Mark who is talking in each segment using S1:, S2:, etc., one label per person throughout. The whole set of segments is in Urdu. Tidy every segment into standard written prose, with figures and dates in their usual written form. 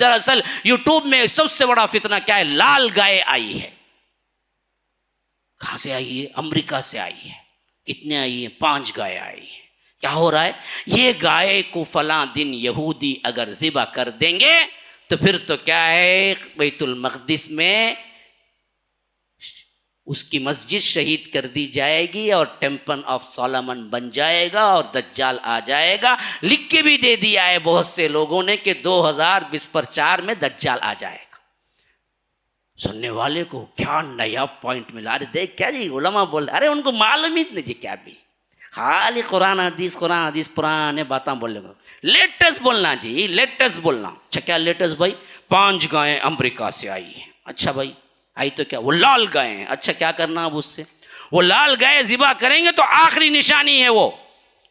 S1: دراصل یوٹیوب میں سب سے بڑا فتنہ کیا ہے؟ لال گائے آئی ہے. کہاں سے آئی ہے؟ امریکہ سے آئی ہے. کتنے آئی ہیں؟ 5 گائے آئی ہیں. کیا ہو رہا ہے؟ یہ گائے کو فلاں دن یہودی اگر ذبح کر دیں گے تو پھر تو کیا ہے، بیت المقدس میں اس کی مسجد شہید کر دی جائے گی اور ٹیمپل آف سولومن بن جائے گا اور دجال آ جائے گا. لکھ کے بھی دے دیا ہے بہت سے لوگوں نے کہ 2024 میں دجال آ جائے گا. سننے والے کو کیا نیا پوائنٹ ملا. ارے دیکھ کیا جی علماء بول رہے، ارے ان کو معلوم ہی نہیں جی کیا بھی، خالی قرآن حدیث پرانے باتیں بولنے کو. لیٹسٹ بولنا جی، لیٹسٹ بولنا. اچھا کیا لیٹسٹ بھائی؟ 5 گائیں امریکہ سے آئی ہیں. اچھا بھائی آئی تو کیا؟ وہ لال گائے ہیں. اچھا کیا کرنا اب اس سے؟ وہ لال گائے ذبح کریں گے تو آخری نشانی ہے وہ.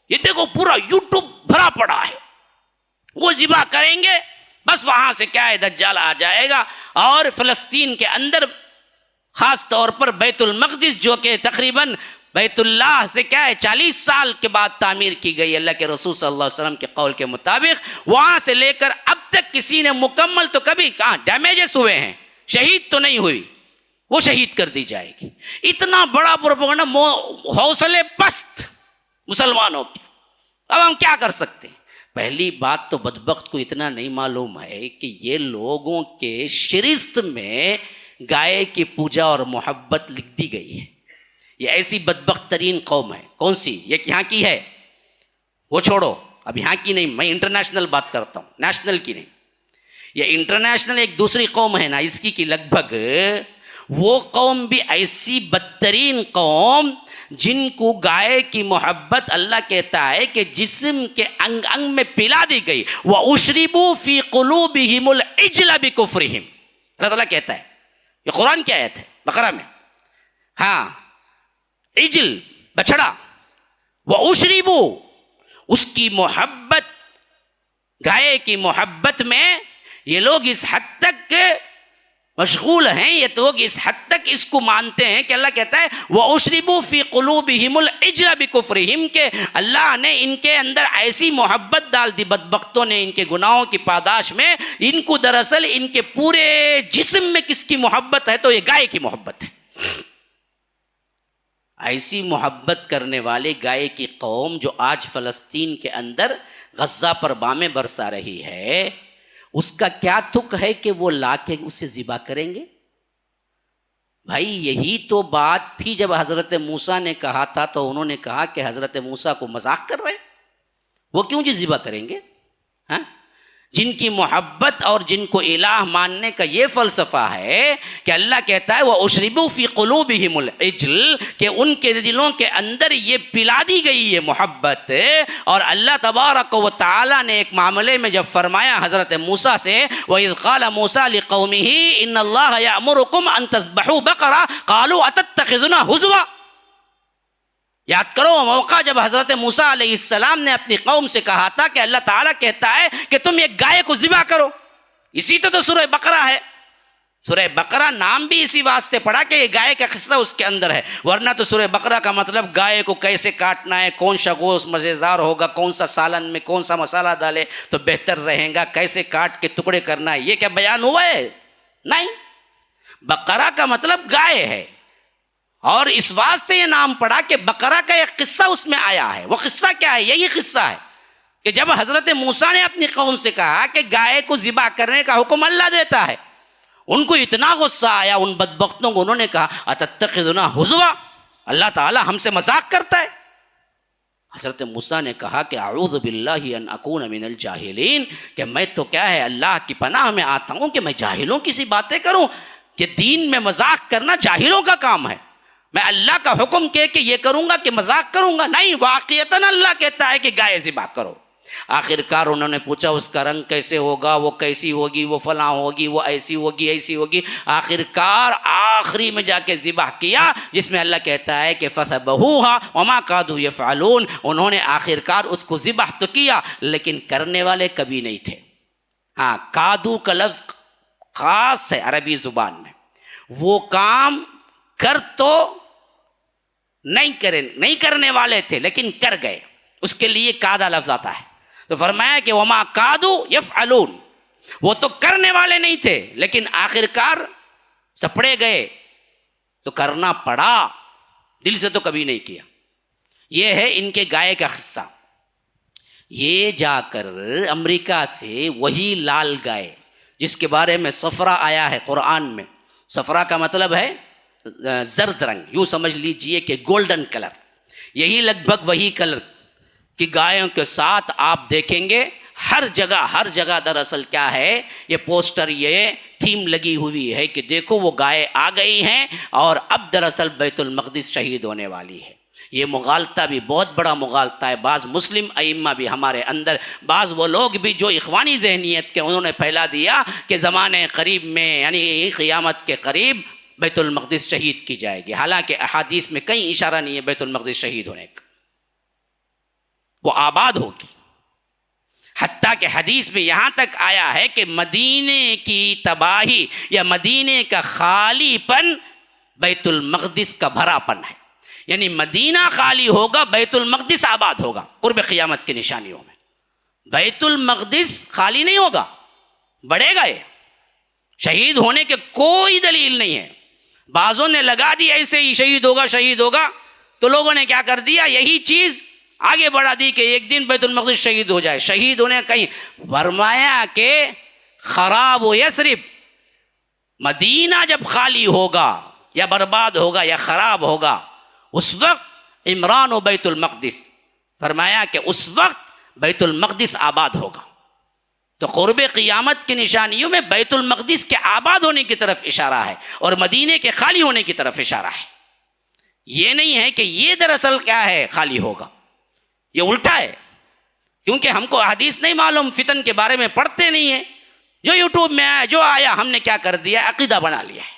S1: یہ دیکھو پورا یوٹیوب بھرا پڑا ہے. وہ ذبح کریں گے بس وہاں سے کیا ہے، دجال آ جائے گا. اور فلسطین کے اندر خاص طور پر بیت المقدس جو کہ تقریباً بیت اللہ سے کیا ہے 40 سال کے بعد تعمیر کی گئی اللہ کے رسول صلی اللہ علیہ وسلم کے قول کے مطابق، وہاں سے لے کر اب تک کسی نے مکمل تو کبھی کہاں ڈیمیجز ہوئے ہیں، شہید تو نہیں ہوئی. وہ شہید کر دی جائے گی. اتنا بڑا پروپیگنڈا، حوصلے پست مسلمانوں کے. اب ہم کیا کر سکتے ہیں؟ پہلی بات تو بدبخت کو اتنا نہیں معلوم ہے کہ یہ لوگوں کے شرست میں گائے کی پوجا اور محبت لکھ دی گئی ہے. یہ ایسی بدبخت ترین قوم ہے. کون سی؟ یہ یہاں کی ہے، وہ چھوڑو، اب یہاں کی نہیں، میں انٹرنیشنل بات کرتا ہوں، نیشنل کی نہیں. یہ انٹرنیشنل ایک دوسری قوم ہے نا اس کی لگ بھگ وہ قوم بھی ایسی بدترین قوم جن کو گائے کی محبت اللہ کہتا ہے کہ جسم کے انگ انگ میں پلا دی گئی. وَأُشْرِبُوا فِي قُلُوبِهِمُ الْعِجْلَ بِكُفْرِهِمْ. اللہ تعالیٰ کہتا ہے، یہ قرآن کی آیت ہے بقرہ میں. ہاں عجل بچڑا، وَأُشْرِبُوا، اس کی محبت، گائے کی محبت میں یہ لوگ اس حد تک مشغول ہیں، یہ لوگ اس حد تک اس کو مانتے ہیں کہ اللہ کہتا ہے وَأُشْرِبُوا فِي قُلُوبِهِمُ الْعِجْلَ بِكُفْرِهِمْ کہ اللہ نے ان کے اندر ایسی محبت ڈال دی، بدبختوں نے ان کے گناہوں کی پاداش میں. ان کو دراصل ان کے پورے جسم میں کس کی محبت ہے؟ تو یہ گائے کی محبت ہے. ایسی محبت کرنے والے گائے کی قوم جو آج فلسطین کے اندر غزہ پر بامیں برسا رہی ہے، اس کا کیا تک ہے کہ وہ لا کے اسے ذبح کریں گے؟ بھائی یہی تو بات تھی جب حضرت موسیٰ نے کہا تھا تو انہوں نے کہا کہ حضرت موسیٰ کو مذاق کر رہے، وہ کیوں جی ذبح کریں گے؟ ہاں، جن کی محبت اور جن کو الہ ماننے کا یہ فلسفہ ہے کہ اللہ کہتا ہے وَأُشْرِبُوا فِي قُلُوبِهِمُ الْعِجْلَ کہ ان کے دلوں کے اندر یہ پلا دی گئی یہ محبت. اور اللہ تبارک و تعالیٰ نے ایک معاملے میں جب فرمایا حضرت موسیٰ سے وَإِذْ قَالَ مُوسَىٰ لِقَوْمِهِ إِنَّ اللَّهَ يَأْمُرُكُمْ أَن تَذْبَحُوا بَقَرَةً قَالُوا أَتَتَّخِذُنَا هُزُوًا. یاد کرو وہ موقع جب حضرت موسیٰ علیہ السلام نے اپنی قوم سے کہا تھا کہ اللہ تعالیٰ کہتا ہے کہ تم ایک گائے کو ذبح کرو. اسی تو سورہ بقرہ ہے. سورہ بقرہ نام بھی اسی واسطے پڑا کہ یہ گائے کا قصہ اس کے اندر ہے، ورنہ تو سورہ بقرہ کا مطلب گائے کو کیسے کاٹنا ہے، کون سا گوشت مزیدار ہوگا، کون سا سالن میں کون سا مسالہ ڈالے تو بہتر رہے گا، کیسے کاٹ کے ٹکڑے کرنا ہے، یہ کیا بیان ہوا ہے؟ نہیں. بقرہ کا مطلب گائے ہے، اور اس واسطے یہ نام پڑا کہ بقرہ کا ایک قصہ اس میں آیا ہے. وہ قصہ کیا ہے؟ یہی قصہ ہے کہ جب حضرت موسیٰ نے اپنی قوم سے کہا کہ گائے کو ذبح کرنے کا حکم اللہ دیتا ہے، ان کو اتنا غصہ آیا ان بدبختوں کو، انہوں نے کہا اتتخذنا ہزوا، اللہ تعالیٰ ہم سے مذاق کرتا ہے. حضرت موسیٰ نے کہا کہ اعوذ باللہ ان اکون من الجاہلین کہ میں تو کیا ہے اللہ کی پناہ میں آتا ہوں کہ میں جاہلوں کی سی باتیں کروں، کہ دین میں مذاق کرنا جاہلوں کا کام ہے. میں اللہ کا حکم کہ یہ کروں گا کہ مذاق کروں گا؟ نہیں، واقعتاً اللہ کہتا ہے کہ گائے ذبح کرو. آخر کار انہوں نے پوچھا اس کا رنگ کیسے ہوگا، وہ کیسی ہوگی، وہ فلاں ہوگی، وہ ایسی ہوگی ایسی ہوگی. آخر کار آخری میں جا کے ذبح کیا، جس میں اللہ کہتا ہے کہ فَذَبَحُوهَا وَمَا كَادُوا يَفْعَلُونَ. انہوں نے آخر کار اس کو ذبح تو کیا لیکن کرنے والے کبھی نہیں تھے. ہاں، کادو کا لفظ خاص ہے عربی زبان میں، وہ کام کر تو نہیں کرنے والے تھے لیکن کر گئے، اس کے لیے کادا لفظ آتا ہے. تو فرمایا کہ وما کادو یفعلون، وہ تو کرنے والے نہیں تھے لیکن آخرکار سپڑے گئے تو کرنا پڑا، دل سے تو کبھی نہیں کیا۔ یہ ہے ان کے گائے کا قصہ۔ یہ جا کر امریکہ سے وہی لال گائے جس کے بارے میں صفرا آیا ہے قرآن میں، صفرا کا مطلب ہے زرد رنگ، یوں سمجھ لیجئے کہ گولڈن کلر، یہی لگ بھگ وہی کلر کی گایوں کے ساتھ آپ دیکھیں گے ہر جگہ دراصل کیا ہے، یہ پوسٹر، یہ تھیم لگی ہوئی ہے کہ دیکھو وہ گائے آ گئی ہیں اور اب دراصل بیت المقدس شہید ہونے والی ہے۔ یہ مغالطہ بھی بہت بڑا مغالطہ ہے۔ بعض مسلم ائمہ بھی ہمارے اندر، بعض وہ لوگ بھی جو اخوانی ذہنیت کے، انہوں نے پھیلا دیا کہ زمانے قریب میں یعنی قیامت کے قریب بیت المقدس شہید کی جائے گی، حالانکہ احادیث میں کہیں اشارہ نہیں ہے بیت المقدس شہید ہونے کا، وہ آباد ہوگی۔ حتیٰ کہ حدیث میں یہاں تک آیا ہے کہ مدینے کی تباہی یا مدینے کا خالی پن بیت المقدس کا بھرا پن ہے، یعنی مدینہ خالی ہوگا، بیت المقدس آباد ہوگا قرب قیامت کی نشانیوں میں۔ بیت المقدس خالی نہیں ہوگا، بڑھے گا۔ یہ شہید ہونے کے کوئی دلیل نہیں ہے۔ بعضوں نے لگا دی ایسے ہی شہید ہوگا، تو لوگوں نے کیا کر دیا، یہی چیز آگے بڑھا دی کہ ایک دن بیت المقدس شہید ہو جائے۔ شہید ہونے کہیں فرمایا کہ خراب و یثرب، مدینہ جب خالی ہوگا یا برباد ہوگا یا خراب ہوگا، اس وقت عمران و بیت المقدس، فرمایا کہ اس وقت بیت المقدس آباد ہوگا۔ تو قرب قیامت کی نشانیوں میں بیت المقدس کے آباد ہونے کی طرف اشارہ ہے اور مدینے کے خالی ہونے کی طرف اشارہ ہے۔ یہ نہیں ہے کہ یہ دراصل کیا ہے، خالی ہوگا، یہ الٹا ہے، کیونکہ ہم کو حدیث نہیں معلوم، فتن کے بارے میں پڑھتے نہیں ہیں، جو یوٹیوب میں آیا جو آیا ہم نے کیا کر دیا، عقیدہ بنا لیا ہے۔